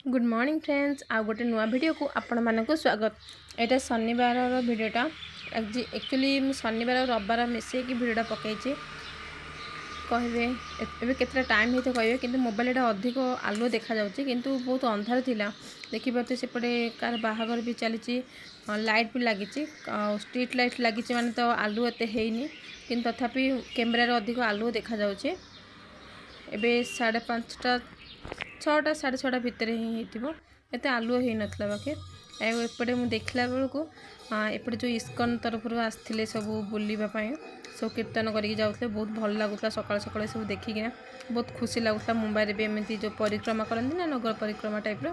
Good morning friends आ गोटे नुआ video को आपण मानक स्वागत। यहाँ शनिवार भिडटा एक्चुअली शनिवार और रविवार मिसेक भिडटा पकई कहे एवं टाइम होते कहे कि मोबाइल यहाँ अधिक आलुओ देखा जाऊँगी किंतु बहुत अंधार थिला देखिए सेपटे कार बाहागर भी चली लाइट भी लगी स्ट्रीट लाइट लगी माने तो आलु एत है कि तथापि कैमेरार अधिक आलुओ देखा जाऊँगी। एबे 5:30 6टा 6:30 भितर ही होते आलुओ हो नाला बाके एपटे मुझे देखला बेलू एपटे जो इस्कन तरफ आसते सब बुलवाई सब कीर्तन करके जाते बहुत भल लगुला सका सका सब देखिकिना बहुत खुशी लगुला। मुंबई भी एमती जो परिक्रमा करती ना नगर परिक्रमा टाइप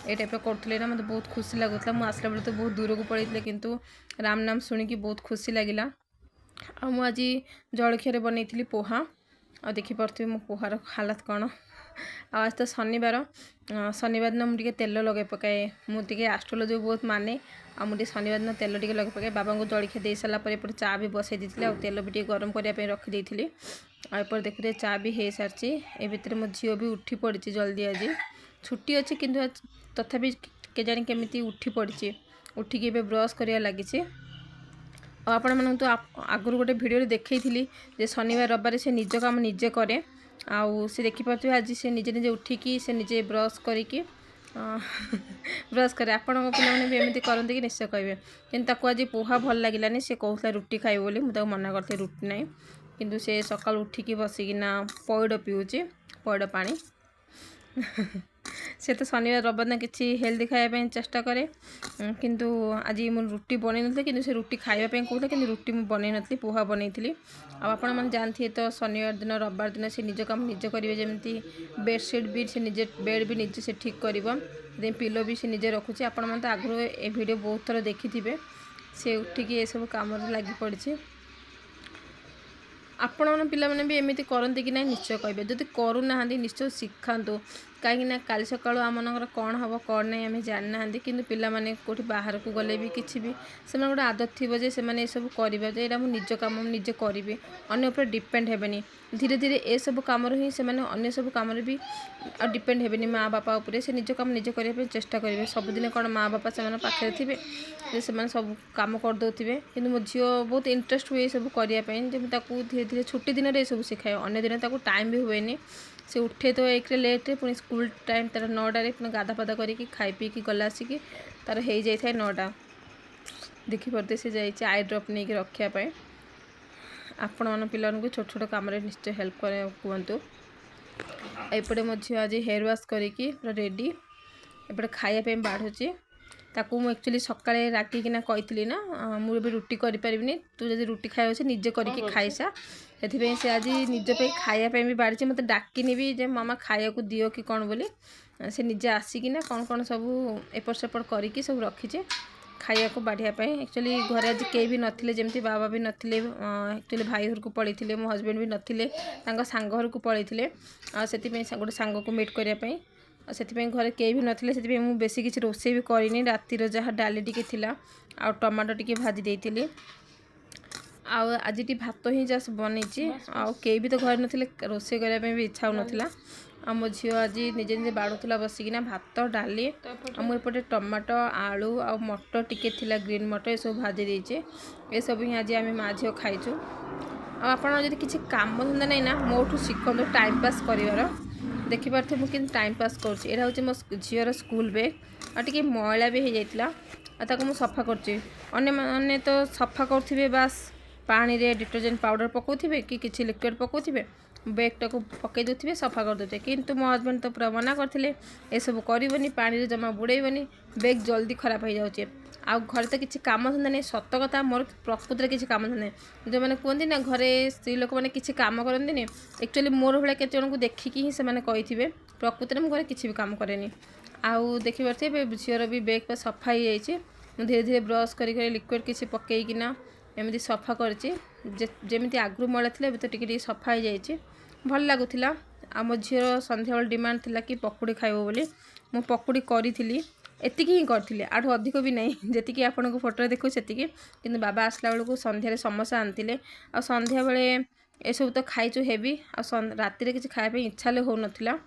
ये टाइप करते ना मतलब बहुत खुशी लगुला। मुझे आसला बेले तो बहुत दूर को पड़े किंतु राम नाम शुणिकी बहुत खुशी लगिला। आज जलखिया बनई पोहा आ देखिपे मो पोहार हालत कौन। आज तो शनिवार दिन मुझे तेल लगे पकाए मुझे एस्ट्रोलोजी बहुत माने आ मुझे शनिवार दिन तेल टे लगे पकाए बाबा को जलखिया दे सारापर चा भी बसई दी तेल भी गरम करने रखी आपर देखते चा भी हो सारी ए भितर मो झील भी उठी पड़ी जल्दी आज छुट्टी अच्छी कि तथापि केजाणी केमी उठी पड़ी उठिकी ब्रश कर लगी। आपण मानक तो आगुरी गोटे भिडियो देखई जे शनिवार रविवार से निज काम निजे करे आउ से देखिपे आज से निजे निजे उठिकी से निजे ब्रश करिकी ब्रश करे। आपण पे भी एमती करते कि निश्चय कहे कि आज पोहा भल लगे सी कहता रुटी खाइब बोली मुझे मना करते रुटी ना किंतु से सका उठिकी बसिकिना पैड पीऊँच पैड पानी से तो शनिवार रविवार ना कि हेल्दी खायापी चेष्टा करे किंतु आज मुझे रुटी बन नी कि से रुटी खायापी कहता कि रुटी मुझे बन पोहा बनई आपण मैंने जानते तो शनिवार दिन रविवार दिन से निज काम निजे करेंगे जमी बेडसीट भी से निजे बेड भी निजे से ठीक कर पिलो भी से निजे रखुचे। आपण मैंने तो आगु ए वीडियो बहुत थर देखि थे से उठिकी ये सब काम लगी पड़ी। आपण मैंने पिला मैंने भी एमती करते कि ना निश्चय कहे जब करूना निश्चय शिखातु कहीं काली सका आम मनकर कौन हम कौन नहीं आम जाना कि पाने कौटी बाहर को गले भी किसी भी से गोटे आदत थी जे से सब करेंगे जे यहाँ निज कम निजे करेंगे अन्य उपर डिपेंड हेबेनी धीरे धीरे ए सब कम ही से अन्य सब कम भी डिपेंड हेबेनी माँ बापा उपरे से निज कम निजे करने चेष्टा करेंगे सबुदिन कौन माँ बापा से पाखे थे से सब कम करदे कि मो झील बहुत इंटरेस्ट हुए सब करने धीरे धीरे छुट्टी दिन में सब शिखाए अन्य दिन टाइम भी हुए से उठे तो एक लेट पुणी स्कूल टाइम तार 9टारे पुणी गाधा पादा करके खाई पीकी गला आसिकी तार हो जाए 9टा देखिपे से जाइए आई ड्रप नहीं रखापी आपण मन पिला छोट छोट कम निश्चय हेल्प कर कहतु। एपटे मो झील आज हेयर वाश करके रेडी एपटे खायापी बाढ़ुची ताकू मु एक्चुअली सकाळे रागिकिना कही ना मुझे रुटी करें तू जब रुटी खाई अच्छे निजे करके खाईसा से आज निजे खायापी भी बाढ़ी मत डाकिनी भी जे मामा खाया को दियो कि कौन बोली से निजे आसिकिना कौन कौन सब एपट सेपट करके सब रखीचे खाया को बाढ़ापी। एक्चुअली घर आज कई भी नथिले जमती बाबा भी नथिले एक्चुअली भाई घर को पड़े मो हजबैंड भी नथिले सांग घर को पड़े से गोटे सांग को मीट करने से घर कई भी नथिले से मुझे बेसी किसी रोसे भी करनी रातिर जहाँ डाली टी आ टमाटो टी भाजी देती आज टी भात ही जस्ट बनई कई भी तो घर नथिले रोसे करने भी इच्छा होना आ मो झील आज निजे निजे बाड़ूला बसिकिना भात डाली मुझे टमाटो आलू आ मटर टिके थिला ग्रीन मटर ये सब भाजी देचे ये सब ही आज आम माँ झील खाइचु। आपड़ जब किसी काम धंदा नहीं ना मोठू शिखु टाइम पास कर देखिपे मुझे टाइम पास कर मो झीर स्कूल बैग और टे मैला भी हो जाता मुझे सफा कर तो सफा करेंगे बास पानी रे डिटर्जेंट पाउडर पकाउे कि किसी लिक्विड पकाउे बैगटा को पकई देते सफा करदे किंतु मो हजबैंड तो पूरा मना करते ये सब करनी पानी जमा बुड़ेबनी बैग जल्दी खराब हो जाए आ घर तो किसी काम धंदा नहीं सत कथा मोर प्रकृत में किसी काम धंदा नहीं जो मैंने कहते ना घरे स्त्री लोक मैंने किसी काम करते एक्चुअली मोर भाई केत जन को देखिकी ही से कही प्रकृत में घर किसी भी काम कैनि आउ देखिपे झीर भी बैग पे सफा हो जाए धीरे धीरे ब्रश कर लिक्विड किसी पकईकिना एमती सफा करमी आगु मैला थी तो टी सफा हो जाए भल लगुला। आ मो झीर सन्ध्या बेल डिमांड थिला कि पकुड़ी खाइब बोली मु पकुड़ी करी एतिकी ही करी आठू अधिक भी नहीं जी आपन को फोटो देखो से कि बाबा आसला बेलू सन्धार समोसा आनी आ सन्ध्या बेले ये सब तो खाइचु हेवी आ राति किसी खायापी इच्छा हो ना